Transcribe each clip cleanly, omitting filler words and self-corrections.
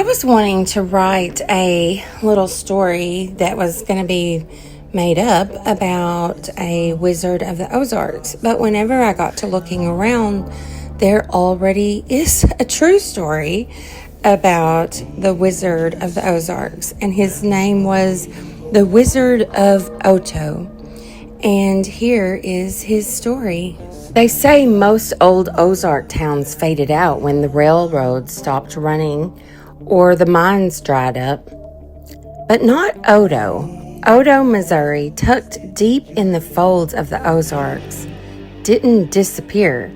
I was wanting to write a little story that was going to be made up about a wizard of the Ozarks, but whenever I got to looking around, there already is a true story about the wizard of the Ozarks, and his name was the Wizard of Oto. And here is his story. They say most old Ozark towns faded out when the railroads stopped running or the mines dried up. But not Oto. Oto, Missouri, tucked deep in the folds of the Ozarks, didn't disappear.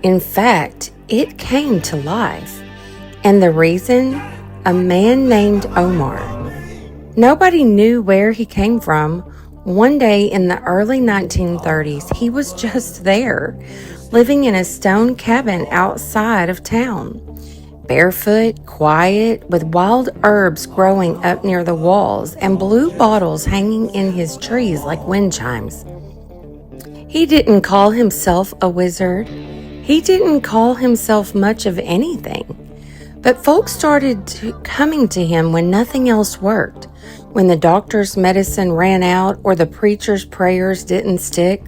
In fact, it came to life. And the reason? A man named Omar. Nobody knew where he came from. One day in the early 1930s, he was just there, living in a stone cabin outside of town. Barefoot, quiet, with wild herbs growing up near the walls and blue bottles hanging in his trees like wind chimes. He didn't call himself a wizard. He didn't call himself much of anything. But folks started coming to him when nothing else worked, when the doctor's medicine ran out or the preacher's prayers didn't stick.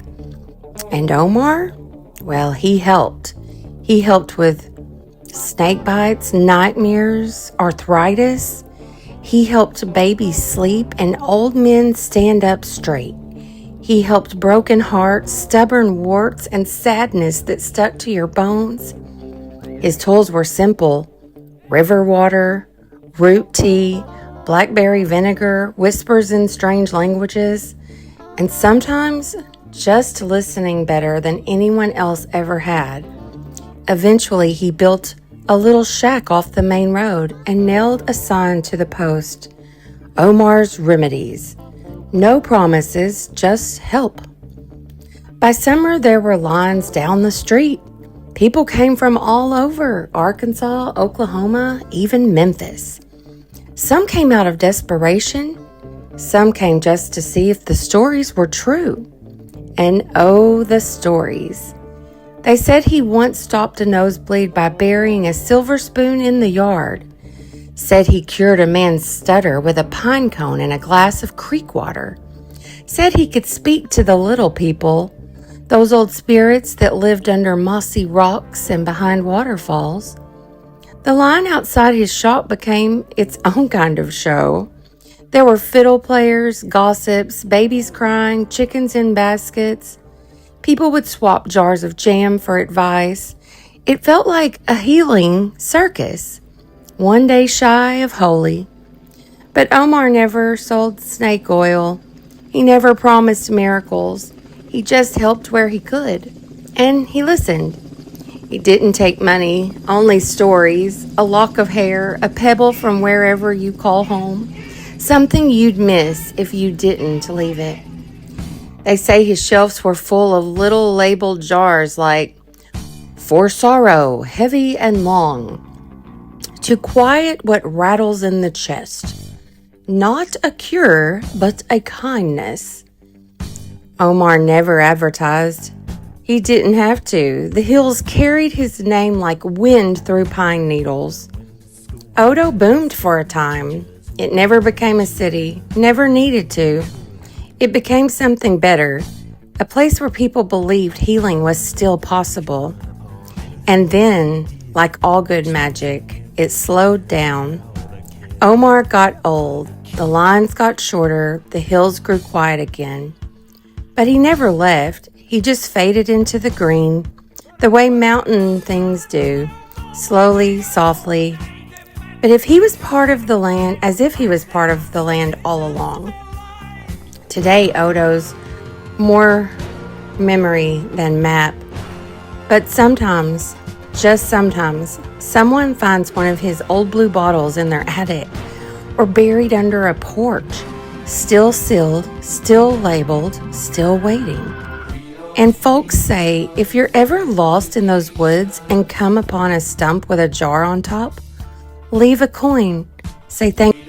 And Omar? Well, he helped. He helped with snake bites, nightmares, arthritis. He helped babies sleep and old men stand up straight. He helped broken hearts, stubborn warts, and sadness that stuck to your bones. His tools were simple: river water, root tea, blackberry vinegar, whispers in strange languages, and sometimes just listening better than anyone else ever had. Eventually, he built a little shack off the main road and nailed a sign to the post: Omar's Remedies. No promises, just help. By summer, there were lines down the street. People came from all over: Arkansas, Oklahoma, even Memphis. Some came out of desperation. Some came just to see if the stories were true. And oh, the stories. They said he once stopped a nosebleed by burying a silver spoon in the yard. Said he cured a man's stutter with a pine cone and a glass of creek water. Said he could speak to the little people, those old spirits that lived under mossy rocks and behind waterfalls. The line outside his shop became its own kind of show. There were fiddle players, gossips, babies crying, chickens in baskets. People would swap jars of jam for advice. It felt like a healing circus, one day shy of holy. But Omar never sold snake oil. He never promised miracles. He just helped where he could. And he listened. He didn't take money, only stories, a lock of hair, a pebble from wherever you call home, something you'd miss if you didn't leave it. They say his shelves were full of little labeled jars like, for sorrow, heavy and long, to quiet what rattles in the chest. Not a cure, but a kindness. Omar never advertised. He didn't have to. The hills carried his name like wind through pine needles. Oto boomed for a time. It never became a city, never needed to. It became something better, a place where people believed healing was still possible. And then, like all good magic, it slowed down. Omar got old, the lines got shorter, the hills grew quiet again. But he never left. He just faded into the green, the way mountain things do, slowly, softly. But if he was part of the land, as if he was part of the land all along. Today, Oto's more memory than map. But sometimes, just sometimes, someone finds one of his old blue bottles in their attic or buried under a porch, still sealed, still labeled, still waiting. And folks say, if you're ever lost in those woods and come upon a stump with a jar on top, leave a coin. Say thank you.